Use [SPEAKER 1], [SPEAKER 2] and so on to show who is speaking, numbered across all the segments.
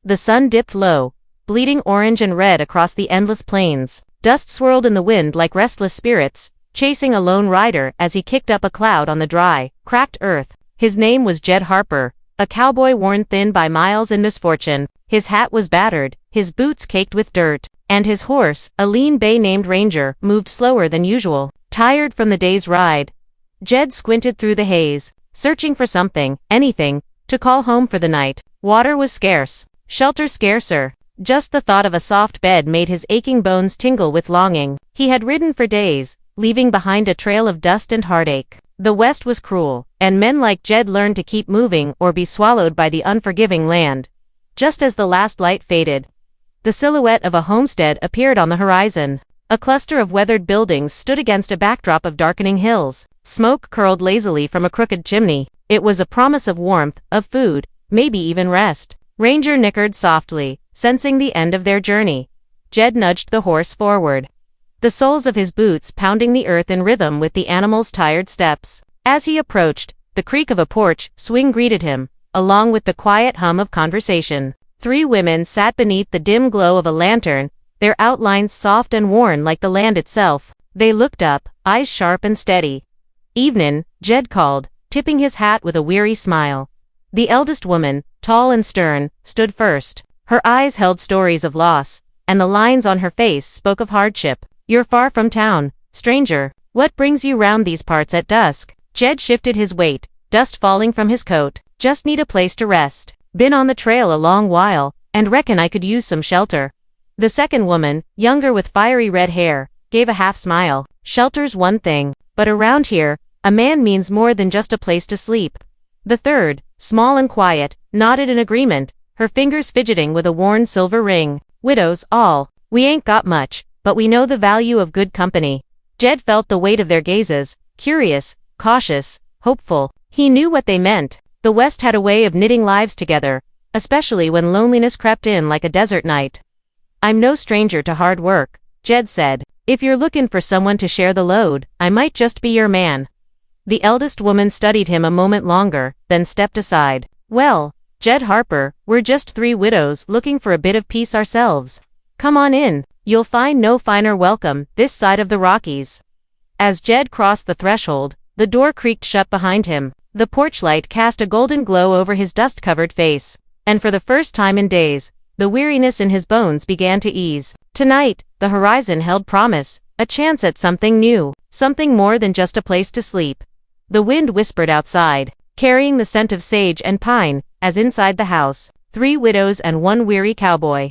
[SPEAKER 1] The sun dipped low, bleeding orange and red across the endless plains. Dust swirled in the wind like restless spirits, chasing a lone rider as he kicked up a cloud on the dry, cracked earth. His name was Jed Harper, a cowboy worn thin by miles and misfortune. His hat was battered, his boots caked with dirt, and his horse, a lean bay named Ranger, moved slower than usual. Tired from the day's ride, Jed squinted through the haze, searching for something, anything, to call home for the night. Water was scarce, shelter scarcer. Just the thought of a soft bed made his aching bones tingle with longing. He had ridden for days, leaving behind a trail of dust and heartache. The West was cruel, and men like Jed learned to keep moving or be swallowed by the unforgiving land. Just as the last light faded, the silhouette of a homestead appeared on the horizon. A cluster of weathered buildings stood against a backdrop of darkening hills. Smoke curled lazily from a crooked chimney. It was a promise of warmth, of food, maybe even rest. Ranger nickered softly, sensing the end of their journey. Jed nudged the horse forward, the soles of his boots pounding the earth in rhythm with the animal's tired steps. As he approached, the creak of a porch swing greeted him, along with the quiet hum of conversation. 3 women sat beneath the dim glow of a lantern, their outlines soft and worn like the land itself. They looked up, eyes sharp and steady. "Evenin'," Jed called, tipping his hat with a weary smile. The eldest woman, tall and stern, stood first. Her eyes held stories of loss, and the lines on her face spoke of hardship. "You're far from town, stranger. What brings you round these parts at dusk?" Jed shifted his weight, dust falling from his coat. "Just need a place to rest. Been on the trail a long while, and reckon I could use some shelter." The second woman, younger with fiery red hair, gave a half smile. "Shelter's one thing, but around here, a man means more than just a place to sleep." The third, small and quiet, nodded in agreement, her fingers fidgeting with a worn silver ring. "Widows, all. We ain't got much, but we know the value of good company." Jed felt the weight of their gazes, curious, cautious, hopeful. He knew what they meant. The West had a way of knitting lives together, especially when loneliness crept in like a desert night. "I'm no stranger to hard work," Jed said. "If you're looking for someone to share the load, I might just be your man." The eldest woman studied him a moment longer, then stepped aside. "Well, Jed Harper, we're just 3 widows looking for a bit of peace ourselves. Come on in. You'll find no finer welcome this side of the Rockies." As Jed crossed the threshold, the door creaked shut behind him. The porch light cast a golden glow over his dust-covered face, and for the first time in days, the weariness in his bones began to ease. Tonight, the horizon held promise, a chance at something new, something more than just a place to sleep. The wind whispered outside, carrying the scent of sage and pine, as inside the house, 3 widows and 1 weary cowboy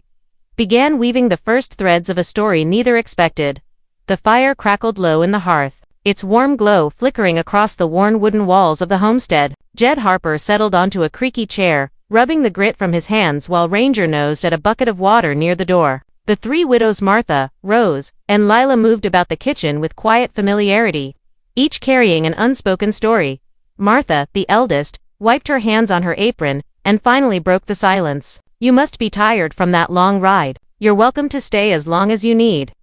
[SPEAKER 1] began weaving the first threads of a story neither expected. The fire crackled low in the hearth, its warm glow flickering across the worn wooden walls of the homestead. Jed Harper settled onto a creaky chair, rubbing the grit from his hands while Ranger nosed at a bucket of water near the door. The 3 widows, Martha, Rose, and Lila, moved about the kitchen with quiet familiarity, each carrying an unspoken story. Martha, the eldest, wiped her hands on her apron, and finally broke the silence. "You must be tired from that long ride. You're welcome to stay as long as you need."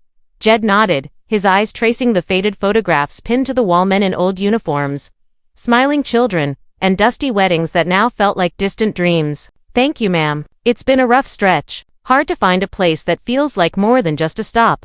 [SPEAKER 1] Jed nodded, his eyes tracing the faded photographs pinned to the wall, men in old uniforms, smiling children, and dusty weddings that now felt like distant dreams. "Thank you, ma'am. It's been a rough stretch. Hard to find a place that feels like more than just a stop."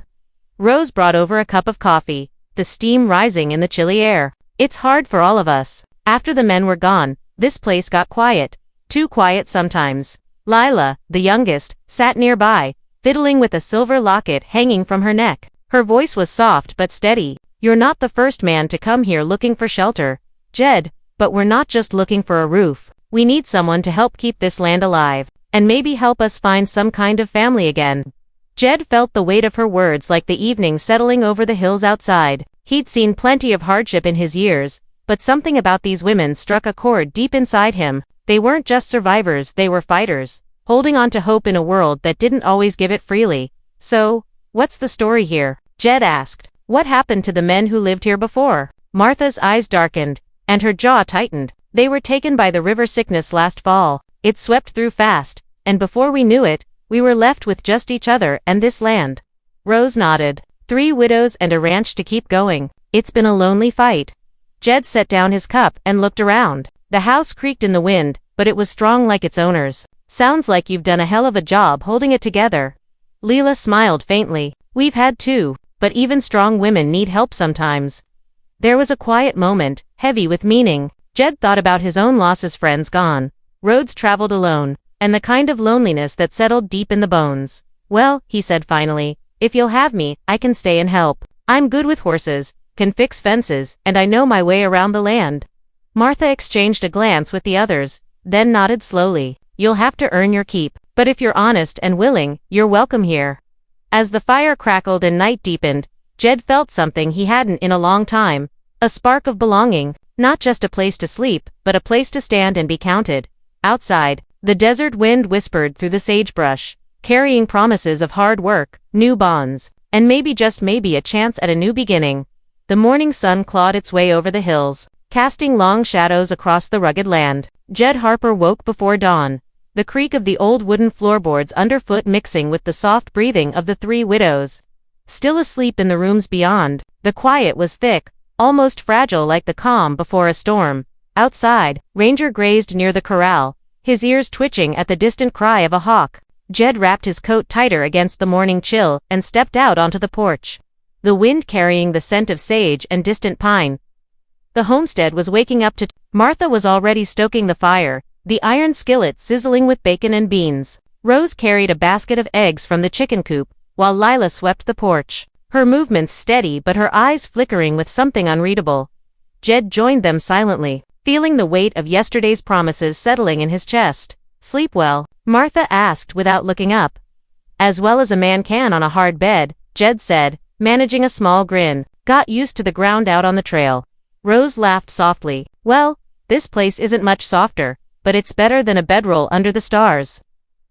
[SPEAKER 1] Rose brought over a cup of coffee, the steam rising in the chilly air. "It's hard for all of us. After the men were gone, this place got quiet. Too quiet sometimes." Lila, the youngest, sat nearby, fiddling with a silver locket hanging from her neck. Her voice was soft but steady. "You're not the first man to come here looking for shelter, Jed, but we're not just looking for a roof. We need someone to help keep this land alive, and maybe help us find some kind of family again." Jed felt the weight of her words like the evening settling over the hills outside. He'd seen plenty of hardship in his years, but something about these women struck a chord deep inside him. They weren't just survivors, they were fighters, holding on to hope in a world that didn't always give it freely. "So, what's the story here?" Jed asked. "What happened to the men who lived here before?" Martha's eyes darkened, and her jaw tightened. "They were taken by the river sickness last fall. It swept through fast, and before we knew it, we were left with just each other and this land." Rose nodded. 3 widows and a ranch to keep going. It's been a lonely fight. Jed set down his cup and looked around. The house creaked in the wind, but it was strong like its owners. Sounds like you've done a hell of a job holding it together. Leela smiled faintly. We've had two, but even strong women need help sometimes. There was a quiet moment, heavy with meaning. Jed thought about his own losses, friends gone, roads traveled alone, and the kind of loneliness that settled deep in the bones. Well, he said finally, if you'll have me, I can stay and help. I'm good with horses, can fix fences, and I know my way around the land. Martha exchanged a glance with the others, then nodded slowly. You'll have to earn your keep, but if you're honest and willing, you're welcome here. As the fire crackled and night deepened, Jed felt something he hadn't in a long time, a spark of belonging, not just a place to sleep, but a place to stand and be counted. Outside, the desert wind whispered through the sagebrush, carrying promises of hard work, new bonds, and maybe just maybe a chance at a new beginning. The morning sun clawed its way over the hills, casting long shadows across the rugged land. Jed Harper woke before dawn, the creak of the old wooden floorboards underfoot mixing with the soft breathing of the three widows. Still asleep in the rooms beyond, the quiet was thick, almost fragile like the calm before a storm. Outside, Ranger grazed near the corral, his ears twitching at the distant cry of a hawk. Jed wrapped his coat tighter against the morning chill and stepped out onto the porch, the wind carrying the scent of sage and distant pine. The homestead was waking up to. Martha was already stoking the fire, the iron skillet sizzling with bacon and beans. Rose carried a basket of eggs from the chicken coop, while Lila swept the porch, her movements steady but her eyes flickering with something unreadable. Jed joined them silently, feeling the weight of yesterday's promises settling in his chest. Sleep well? Martha asked without looking up. As well as a man can on a hard bed, Jed said, managing a small grin. Got used to the ground out on the trail. Rose laughed softly. Well, this place isn't much softer, but it's better than a bedroll under the stars.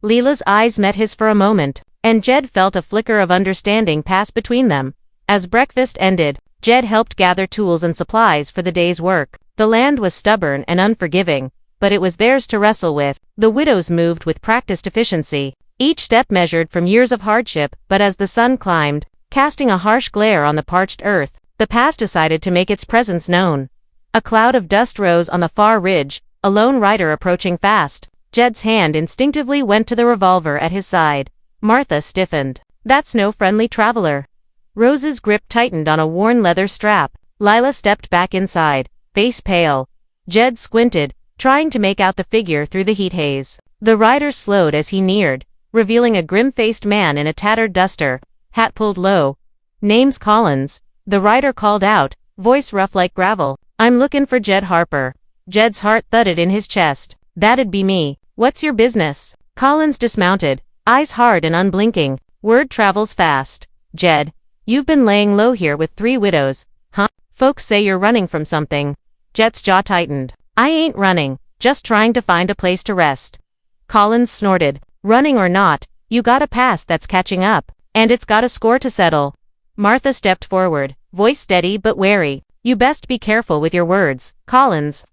[SPEAKER 1] Leela's eyes met his for a moment, and Jed felt a flicker of understanding pass between them. As breakfast ended, Jed helped gather tools and supplies for the day's work. The land was stubborn and unforgiving, but it was theirs to wrestle with. The widows moved with practiced efficiency, each step measured from years of hardship, but as the sun climbed, casting a harsh glare on the parched earth, the past decided to make its presence known. A cloud of dust rose on the far ridge, a lone rider approaching fast. Jed's hand instinctively went to the revolver at his side. Martha stiffened. That's no friendly traveler. Rose's grip tightened on a worn leather strap. Lila stepped back inside, face pale. Jed squinted, trying to make out the figure through the heat haze. The rider slowed as he neared, revealing a grim-faced man in a tattered duster, hat pulled low. Name's Collins, the rider called out, voice rough like gravel. I'm looking for Jed Harper. Jed's heart thudded in his chest. That'd be me. What's your business? Collins dismounted, eyes hard and unblinking. Word travels fast. Jed, you've been laying low here with three widows, huh? Folks say you're running from something. Jed's jaw tightened. I ain't running, just trying to find a place to rest. Collins snorted. Running or not, you got a past that's catching up, and it's got a score to settle. Martha stepped forward, voice steady but wary. You best be careful with your words, Collins.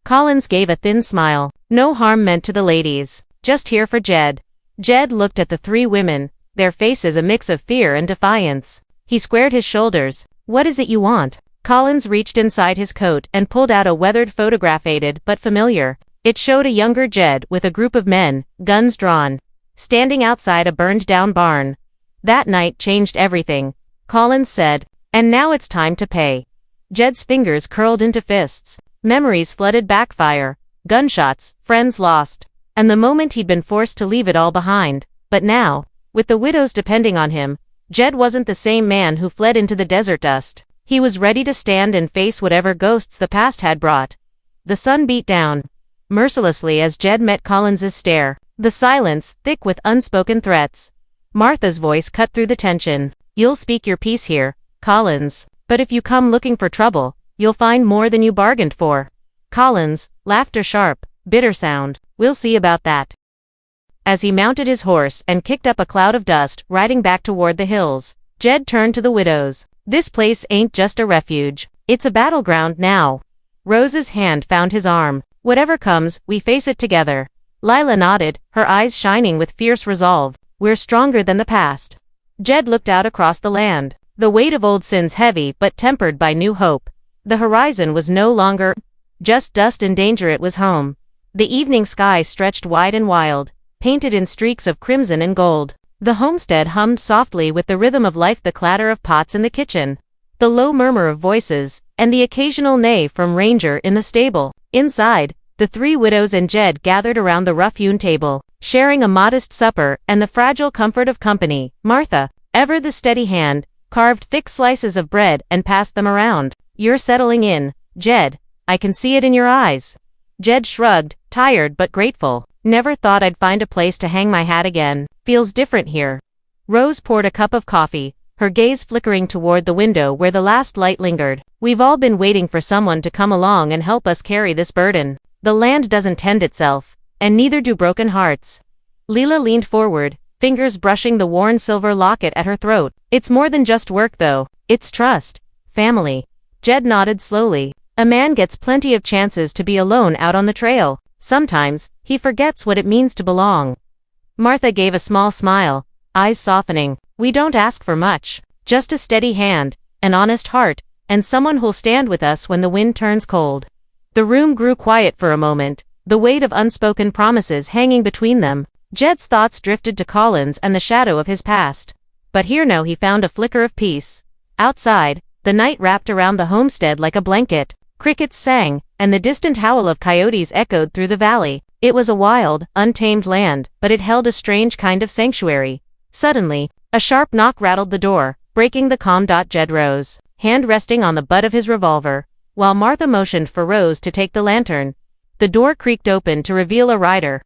[SPEAKER 1] Collins gave a thin smile. No harm meant to the ladies. Just here for Jed. Jed looked at the three women, their faces a mix of fear and defiance. He squared his shoulders. What is it you want? Collins reached inside his coat and pulled out a weathered photograph, faded but familiar. It showed a younger Jed with a group of men, guns drawn, standing outside a burned-down barn. That night changed everything, Collins said, and now it's time to pay. Jed's fingers curled into fists. Memories flooded backfire, gunshots, friends lost, and the moment he'd been forced to leave it all behind. But now, with the widows depending on him, Jed wasn't the same man who fled into the desert dust. He was ready to stand and face whatever ghosts the past had brought. The sun beat down mercilessly as Jed met Collins's stare, the silence thick with unspoken threats. Martha's voice cut through the tension. You'll speak your piece here, Collins, but if you come looking for trouble, you'll find more than you bargained for. Collins, laughter sharp, bitter sound. We'll see about that. As he mounted his horse and kicked up a cloud of dust, riding back toward the hills, Jed turned to the widows. This place ain't just a refuge. It's a battleground now. Rose's hand found his arm. Whatever comes, we face it together. Lila nodded, her eyes shining with fierce resolve. We're stronger than the past. Jed looked out across the land, the weight of old sins heavy but tempered by new hope. The horizon was no longer just dust and danger, it was home. The evening sky stretched wide and wild, painted in streaks of crimson and gold. The homestead hummed softly with the rhythm of life, the clatter of pots in the kitchen, the low murmur of voices, and the occasional neigh from Ranger in the stable. Inside, the three widows and Jed gathered around the rough-hewn table, sharing a modest supper and the fragile comfort of company. Martha, ever the steady hand, carved thick slices of bread and passed them around. "You're settling in, Jed. I can see it in your eyes." Jed shrugged, tired but grateful. "Never thought I'd find a place to hang my hat again. Feels different here." Rose poured a cup of coffee, her gaze flickering toward the window where the last light lingered. "We've all been waiting for someone to come along and help us carry this burden. The land doesn't tend itself, and neither do broken hearts." Leela leaned forward, fingers brushing the worn silver locket at her throat. "It's more than just work though. It's trust. Family." Jed nodded slowly. "A man gets plenty of chances to be alone out on the trail. Sometimes, he forgets what it means to belong." Martha gave a small smile, eyes softening. "We don't ask for much. Just a steady hand, an honest heart, and someone who'll stand with us when the wind turns cold." The room grew quiet for a moment, the weight of unspoken promises hanging between them. Jed's thoughts drifted to Collins and the shadow of his past. But here now he found a flicker of peace. Outside, the night wrapped around the homestead like a blanket. Crickets sang, and the distant howl of coyotes echoed through the valley. It was a wild, untamed land, but it held a strange kind of sanctuary. Suddenly, a sharp knock rattled the door, breaking the calm. Jed rose, hand resting on the butt of his revolver, while Martha motioned for Rose to take the lantern. The door creaked open to reveal a rider.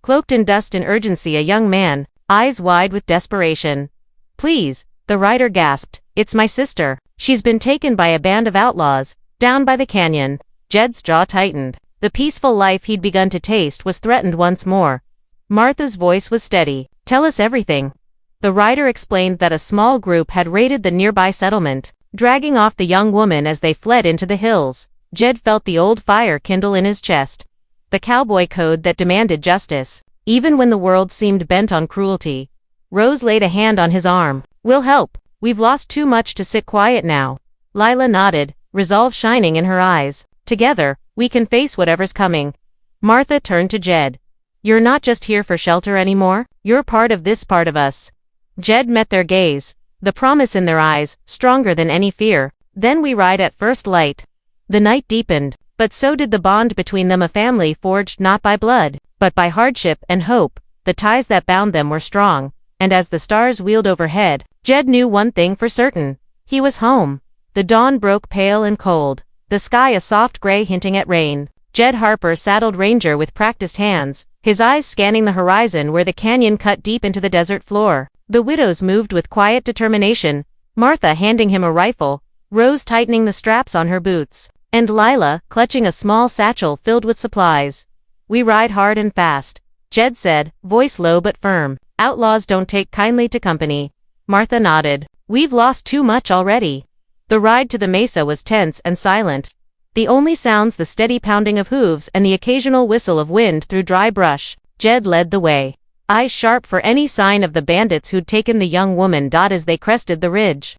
[SPEAKER 1] Cloaked in dust and urgency, a young man, eyes wide with desperation. "Please," the rider gasped, "it's my sister. She's been taken by a band of outlaws, down by the canyon." Jed's jaw tightened. The peaceful life he'd begun to taste was threatened once more. Martha's voice was steady. "Tell us everything." The rider explained that a small group had raided the nearby settlement, dragging off the young woman as they fled into the hills. Jed felt the old fire kindle in his chest. The cowboy code that demanded justice, even when the world seemed bent on cruelty. Rose laid a hand on his arm. "We'll help. We've lost too much to sit quiet now." Lila nodded, resolve shining in her eyes. "Together, we can face whatever's coming." Martha turned to Jed. "You're not just here for shelter anymore. You're part of this part of us." Jed met their gaze, the promise in their eyes, stronger than any fear. "Then we ride at first light." The night deepened, but so did the bond between them, a family forged not by blood, but by hardship and hope. The ties that bound them were strong, and as the stars wheeled overhead, Jed knew one thing for certain. He was home. The dawn broke pale and cold, the sky a soft gray hinting at rain. Jed Harper saddled Ranger with practiced hands, his eyes scanning the horizon where the canyon cut deep into the desert floor. The widows moved with quiet determination, Martha handing him a rifle, Rose tightening the straps on her boots, and Lila clutching a small satchel filled with supplies. "We ride hard and fast," Jed said, voice low but firm. "Outlaws don't take kindly to company." Martha nodded. "We've lost too much already." The ride to the mesa was tense and silent. The only sounds the steady pounding of hooves and the occasional whistle of wind through dry brush. Jed led the way, eyes sharp for any sign of the bandits who'd taken the young woman. As they crested the ridge,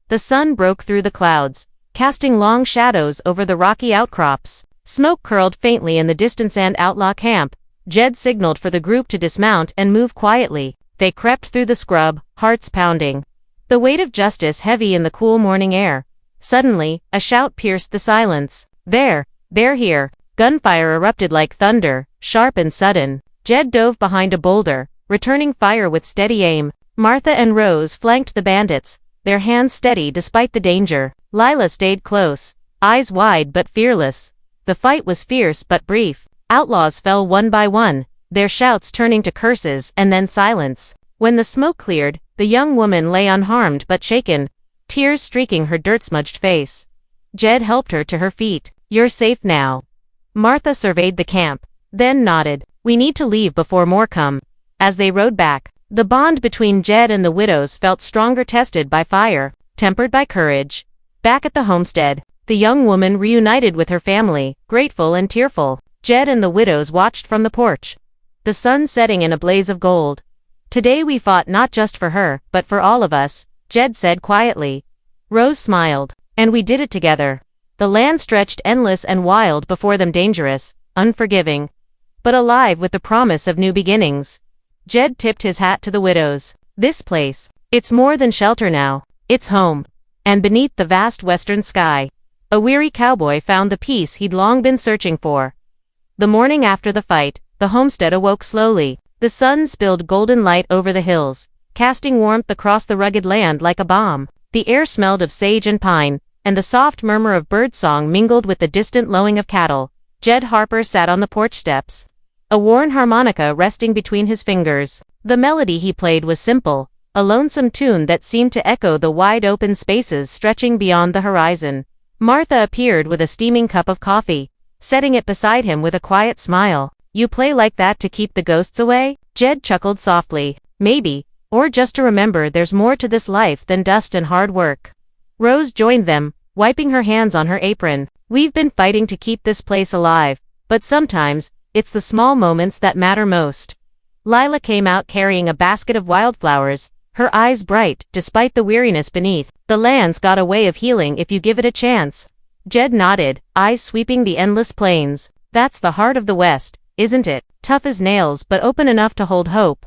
[SPEAKER 1] the sun broke through the clouds, casting long shadows over the rocky outcrops. Smoke curled faintly in the distance, and Outlaw camp. Jed signaled for the group to dismount and move quietly. They crept through the scrub, hearts pounding, the weight of justice heavy in the cool morning air. Suddenly, a shout pierced the silence. They're here." Gunfire erupted like thunder, sharp and sudden. Jed dove behind a boulder, returning fire with steady aim. Martha and Rose flanked the bandits, their hands steady despite the danger. Lila stayed close, eyes wide but fearless. The fight was fierce but brief. Outlaws fell one by one, their shouts turning to curses and then silence. When the smoke cleared, the young woman lay unharmed but shaken, tears streaking her dirt-smudged face. Jed helped her to her feet. "You're safe now." Martha surveyed the camp, then nodded. "We need to leave before more come." As they rode back, the bond between Jed and the widows felt stronger, tested by fire, tempered by courage. Back at the homestead, the young woman reunited with her family, grateful and tearful. Jed and the widows watched from the porch, the sun setting in a blaze of gold. "Today we fought not just for her, but for all of us," Jed said quietly. Rose smiled. "And we did it together." The land stretched endless and wild before them, dangerous, unforgiving, but alive with the promise of new beginnings. Jed tipped his hat to the widows. This place, it's more than shelter now. It's home. And beneath the vast western sky, a weary cowboy found the peace he'd long been searching for. The morning after the fight, the homestead awoke slowly. The sun spilled golden light over the hills, casting warmth across the rugged land like a balm. The air smelled of sage and pine, and the soft murmur of birdsong mingled with the distant lowing of cattle. Jed Harper sat on the porch steps, a worn harmonica resting between his fingers. The melody he played was simple, a lonesome tune that seemed to echo the wide open spaces stretching beyond the horizon. Martha appeared with a steaming cup of coffee, setting it beside him with a quiet smile. "You play like that to keep the ghosts away?" Jed chuckled softly. "Maybe, or just to remember there's more to this life than dust and hard work." Rose joined them, wiping her hands on her apron. "We've been fighting to keep this place alive, but sometimes, it's the small moments that matter most." Lila came out carrying a basket of wildflowers, her eyes bright, despite the weariness beneath. "The land's got a way of healing if you give it a chance." Jed nodded, eyes sweeping the endless plains. "That's the heart of the West, isn't it? Tough as nails but open enough to hold hope."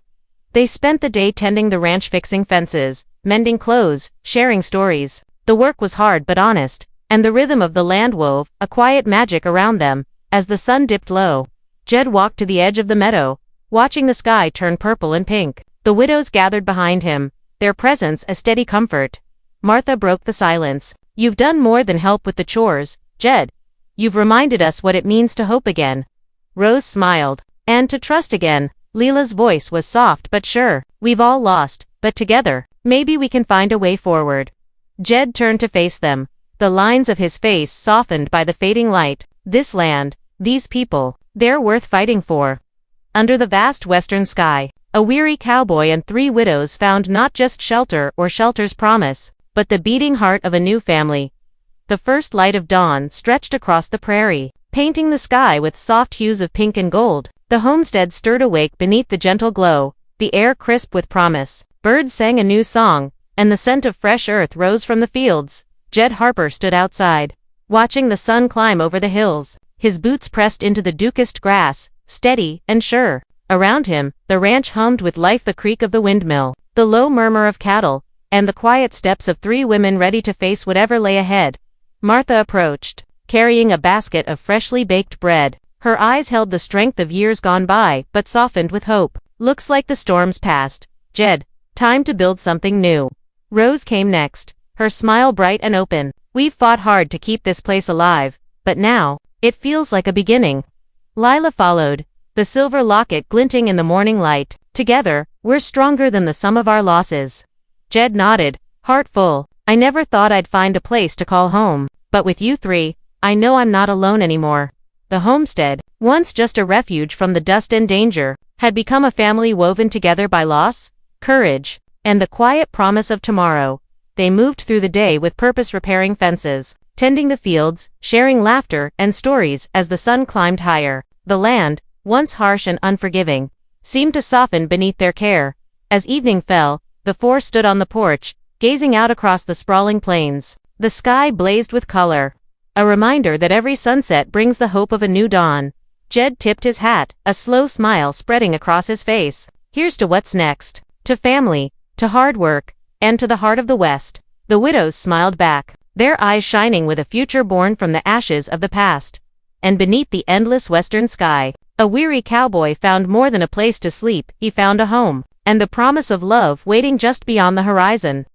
[SPEAKER 1] They spent the day tending the ranch, fixing fences, mending clothes, sharing stories. The work was hard but honest, and the rhythm of the land wove a quiet magic around them. As the sun dipped low, Jed walked to the edge of the meadow, watching the sky turn purple and pink. The widows gathered behind him, their presence a steady comfort. Martha broke the silence. "You've done more than help with the chores, Jed. You've reminded us what it means to hope again." Rose smiled. "And to trust again." Lila's voice was soft but sure. "We've all lost, but together, maybe we can find a way forward." Jed turned to face them, the lines of his face softened by the fading light. "This land, these people, they're worth fighting for." Under the vast western sky, a weary cowboy and 3 widows found not just shelter or shelter's promise, but the beating heart of a new family. The first light of dawn stretched across the prairie, painting the sky with soft hues of pink and gold. The homestead stirred awake beneath the gentle glow, the air crisp with promise. Birds sang a new song, and the scent of fresh earth rose from the fields. Jed Harper stood outside, watching the sun climb over the hills, his boots pressed into the dew-kissed grass, steady and sure. Around him, the ranch hummed with life, the creak of the windmill, the low murmur of cattle, and the quiet steps of 3 women ready to face whatever lay ahead. Martha approached, carrying a basket of freshly baked bread. Her eyes held the strength of years gone by, but softened with hope. "Looks like the storm's past, Jed. Time to build something new." Rose came next, her smile bright and open. "We've fought hard to keep this place alive, but now, it feels like a beginning." Lila followed, the silver locket glinting in the morning light. "Together, we're stronger than the sum of our losses." Jed nodded, heart full. "I never thought I'd find a place to call home, but with you 3, I know I'm not alone anymore." The homestead, once just a refuge from the dust and danger, had become a family woven together by loss, courage, and the quiet promise of tomorrow. They moved through the day with purpose, repairing fences, tending the fields, sharing laughter and stories as the sun climbed higher. The land, once harsh and unforgiving, seemed to soften beneath their care. As evening fell, the 4 stood on the porch, gazing out across the sprawling plains. The sky blazed with color, a reminder that every sunset brings the hope of a new dawn. Jed tipped his hat, a slow smile spreading across his face. "Here's to what's next. To family, to hard work, and to the heart of the West." The widows smiled back, their eyes shining with a future born from the ashes of the past. And beneath the endless western sky, a weary cowboy found more than a place to sleep. He found a home, and the promise of love waiting just beyond the horizon.